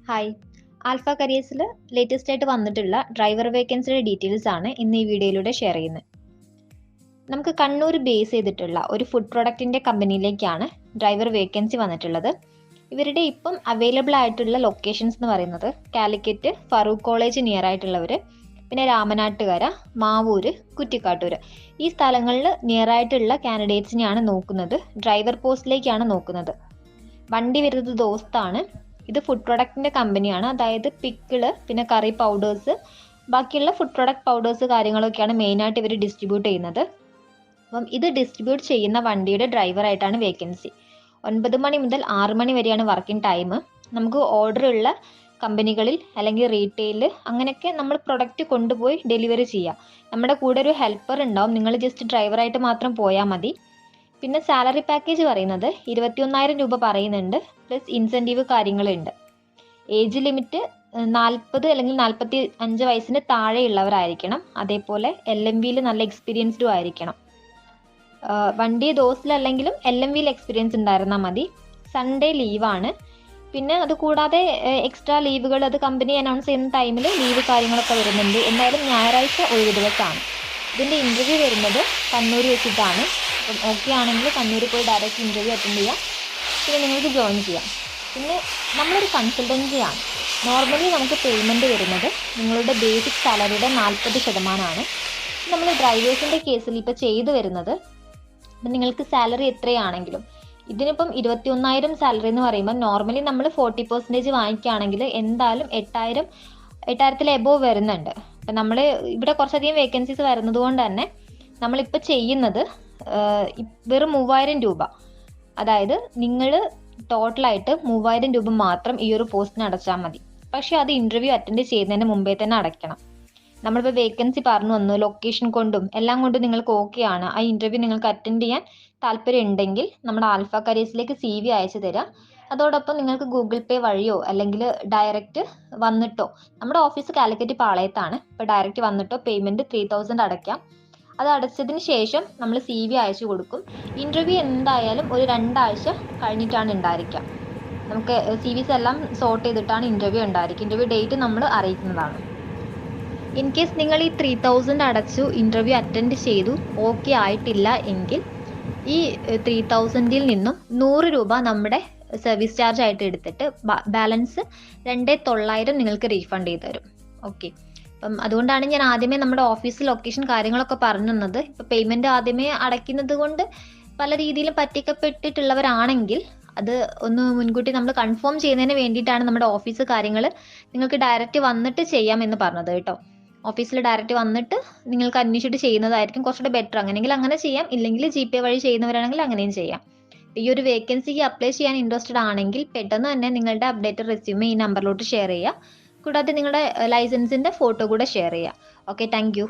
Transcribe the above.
Hi. Alpha കരിയേഴ്സിൽ latest ആയിട്ട് വന്നിട്ടുള്ള driver വേക്കൻസിയുടെ details ആണ് ഇന്ന് ഈ വീഡിയോയിലൂടെ ഷെയർ ചെയ്യുന്നത്. നമുക്ക് കണ്ണൂർ ബേസ് ചെയ്തിട്ടുള്ള ഒരു ഫുഡ് പ്രൊഡക്റ്റിൻ്റെ കമ്പനിയിലേക്കാണ് ഡ്രൈവർ വേക്കൻസി വന്നിട്ടുള്ളത്. ഇവരുടെ ഇപ്പം അവൈലബിൾ ആയിട്ടുള്ള ലൊക്കേഷൻസ് എന്ന് പറയുന്നത് കാലിക്കറ്റ്, ഫറൂഖ് കോളേജ് നിയർ ആയിട്ടുള്ളവർ, പിന്നെ രാമനാട്ടുകര, മാവൂര്, കുറ്റിക്കാട്ടൂർ, ഈ സ്ഥലങ്ങളിൽ നിയർ ആയിട്ടുള്ള കാൻഡിഡേറ്റ്സിനെയാണ് നോക്കുന്നത്. ഡ്രൈവർ പോസ്റ്റിലേക്കാണ് നോക്കുന്നത്. വണ്ടി വരുന്നത് ദോസ്താണ്. ഇത് ഫുഡ് പ്രൊഡക്റ്റിൻ്റെ കമ്പനിയാണ്. അതായത് പിക്കിള്, പിന്നെ കറി പൗഡേഴ്സ്, ബാക്കിയുള്ള ഫുഡ് പ്രൊഡക്റ്റ് പൗഡേഴ്സ് കാര്യങ്ങളൊക്കെയാണ് മെയിനായിട്ട് ഇവർ ഡിസ്ട്രിബ്യൂട്ട് ചെയ്യുന്നത്. അപ്പം ഇത് ഡിസ്ട്രിബ്യൂട്ട് ചെയ്യുന്ന വണ്ടിയുടെ ഡ്രൈവറായിട്ടാണ് വേക്കൻസി. 9 മണി മുതൽ 6 മണി വരെയാണ് വർക്കിംഗ് ടൈം. നമുക്ക് ഓർഡർ ഉള്ള കമ്പനികളിൽ അല്ലെങ്കിൽ റീറ്റെയിൽ അങ്ങനെയൊക്കെ നമ്മൾ പ്രൊഡക്റ്റ് കൊണ്ടുപോയി ഡെലിവറി ചെയ്യാം. നമ്മുടെ കൂടെ ഒരു ഹെൽപ്പർ ഉണ്ടാവും. നിങ്ങൾ ജസ്റ്റ് ഡ്രൈവറായിട്ട് മാത്രം പോയാൽ മതി. പിന്നെ സാലറി പാക്കേജ് പറയുന്നത് 21,000 രൂപ പറയുന്നുണ്ട്. പ്ലസ് ഇൻസെൻറ്റീവ് കാര്യങ്ങളുണ്ട്. ഏജ് ലിമിറ്റ് 40 അല്ലെങ്കിൽ 45 വയസ്സിന് താഴെയുള്ളവരായിരിക്കണം. അതേപോലെ LMVയിൽ നല്ല എക്സ്പീരിയൻസ്ഡും ആയിരിക്കണം. വണ്ടി ദോസിലല്ലെങ്കിലും LMVയിൽ എക്സ്പീരിയൻസ് ഉണ്ടായിരുന്നാൽ മതി. സൺഡേ ലീവാണ്. പിന്നെ അതുകൂടാതെ എക്സ്ട്രാ ലീവുകൾ അത് കമ്പനി അനൗൺസ് ചെയ്യുന്ന ടൈമിൽ ലീവ് കാര്യങ്ങളൊക്കെ വരുന്നുണ്ട്. എന്തായാലും ഞായറാഴ്ച ഒഴിവ് ദിവസമാണ്. ഇതിൻ്റെ ഇൻ്റർവ്യൂ വരുന്നത് കണ്ണൂർ വെച്ചിട്ടാണ്. അപ്പം ഓക്കെ ആണെങ്കിൽ കണ്ണൂരിൽ പോയി ഡയറക്റ്റ് ഇൻ്റർവ്യൂ അറ്റൻഡ് ചെയ്യാം. പിന്നെ നിങ്ങൾക്ക് ജോയിൻ ചെയ്യാം. പിന്നെ നമ്മളൊരു കൺസൾട്ടൻസിയാണ്. നോർമലി നമുക്ക് പേയ്മെൻറ്റ് വരുന്നത് നിങ്ങളുടെ ബേസിക് സാലറിയുടെ 40%. നമ്മൾ ഡ്രൈവേഴ്സിൻ്റെ കേസിൽ ഇപ്പോൾ ചെയ്തു വരുന്നത്, അപ്പം നിങ്ങൾക്ക് സാലറി എത്രയാണെങ്കിലും, ഇതിനിപ്പം 21,000 സാലറി എന്ന് പറയുമ്പോൾ നോർമലി നമ്മൾ 40% വാങ്ങിക്കുകയാണെങ്കിൽ എന്തായാലും 8,000 എബോവ് വരുന്നുണ്ട്. അപ്പം നമ്മൾ ഇവിടെ കുറച്ചധികം വേക്കൻസീസ് വരുന്നത് കൊണ്ട് തന്നെ നമ്മളിപ്പോൾ ചെയ്യുന്നത് വെറും 3,000 രൂപ, അതായത് നിങ്ങൾ ടോട്ടലായിട്ട് 3,000 രൂപ മാത്രം ഈ ഒരു പോസ്റ്റിന് അടച്ചാൽ മതി. പക്ഷേ അത് ഇൻ്റർവ്യൂ അറ്റൻഡ് ചെയ്യുന്നതിന് മുമ്പേ തന്നെ അടയ്ക്കണം. നമ്മളിപ്പോൾ വേക്കൻസി പറഞ്ഞു വന്നു, ലൊക്കേഷൻ കൊണ്ടും എല്ലാം കൊണ്ടും നിങ്ങൾക്ക് ഓക്കെ ആണ്, ആ ഇൻ്റർവ്യൂ നിങ്ങൾക്ക് അറ്റൻഡ് ചെയ്യാൻ താല്പര്യം ഉണ്ടെങ്കിൽ നമ്മുടെ ആൽഫ കരിയേഴ്സിലേക്ക് CV അയച്ചു തരാം. അതോടൊപ്പം നിങ്ങൾക്ക് ഗൂഗിൾ പേ വഴിയോ അല്ലെങ്കിൽ ഡയറക്റ്റ് വന്നിട്ടോ, നമ്മുടെ ഓഫീസ് കാലിക്കറ്റ് പാളയത്താണ്, ഇപ്പോൾ ഡയറക്റ്റ് വന്നിട്ടോ പേയ്മെൻറ്റ് 3,000 അടയ്ക്കാം. അത് അടച്ചതിന് ശേഷം നമ്മൾ CV അയച്ചു കൊടുക്കും. ഇൻ്റർവ്യൂ എന്തായാലും ഒരു 2 ആഴ്ച കഴിഞ്ഞിട്ടാണ് ഉണ്ടായിരിക്കുക. നമുക്ക് CVs എല്ലാം സോർട്ട് ചെയ്തിട്ടാണ് ഇൻ്റർവ്യൂ ഉണ്ടായിരിക്കുക. ഇൻ്റർവ്യൂ ഡേറ്റ് നമ്മൾ അറിയിക്കുന്നതാണ്. ഇൻ കേസ് നിങ്ങൾ ഈ 3,000 അടച്ചു ഇൻ്റർവ്യൂ അറ്റൻഡ് ചെയ്തു ഓക്കെ ആയിട്ടില്ല എങ്കിൽ ഈ 3,000-ൽ നിന്നും 100 രൂപ നമ്മുടെ സർവീസ് ചാർജ് ആയിട്ട് എടുത്തിട്ട് ബാലൻസ് 2,900 നിങ്ങൾക്ക് റീഫണ്ട് ചെയ്ത് തരും. ഓക്കെ. അപ്പം അതുകൊണ്ടാണ് ഞാൻ ആദ്യമേ നമ്മുടെ ഓഫീസ് ലൊക്കേഷൻ കാര്യങ്ങളൊക്കെ പറഞ്ഞു തന്നത്. ഇപ്പോൾ പേയ്മെൻറ്റ് ആദ്യമേ അടയ്ക്കുന്നത് കൊണ്ട് പല രീതിയിലും പറ്റിക്കപ്പെട്ടിട്ടുള്ളവരാണെങ്കിൽ അത് ഒന്ന് മുൻകൂട്ടി നമ്മൾ കൺഫേം ചെയ്യുന്നതിന് വേണ്ടിയിട്ടാണ് നമ്മുടെ ഓഫീസ് കാര്യങ്ങൾ നിങ്ങൾക്ക് ഡയറക്റ്റ് വന്നിട്ട് ചെയ്യാം എന്ന് പറഞ്ഞത് കേട്ടോ. ഓഫീസിൽ ഡയറക്റ്റ് വന്നിട്ട് നിങ്ങൾക്ക് അന്വേഷിച്ചിട്ട് ചെയ്യുന്നതായിരിക്കും കുറച്ചുകൂടെ ബെറ്റർ. അങ്ങനെയെങ്കിൽ അങ്ങനെ ചെയ്യാം, ഇല്ലെങ്കിൽ GPay വഴി ചെയ്യുന്നവരാണെങ്കിൽ അങ്ങനെയും ചെയ്യാം. ഈ ഒരു വേക്കൻസിക്ക് അപ്ലൈ ചെയ്യാൻ ഇൻട്രസ്റ്റഡ് ആണെങ്കിൽ പെട്ടെന്ന് തന്നെ നിങ്ങളുടെ അപ്ഡേറ്റഡ് റെസ്യൂമെ ഈ നമ്പറിലോട്ട് ഷെയർ ചെയ്യുക. കൂടാതെ നിങ്ങളുടെ ലൈസൻസിൻ്റെ ഫോട്ടോ കൂടെ ഷെയർ ചെയ്യുക. Okay, thank you.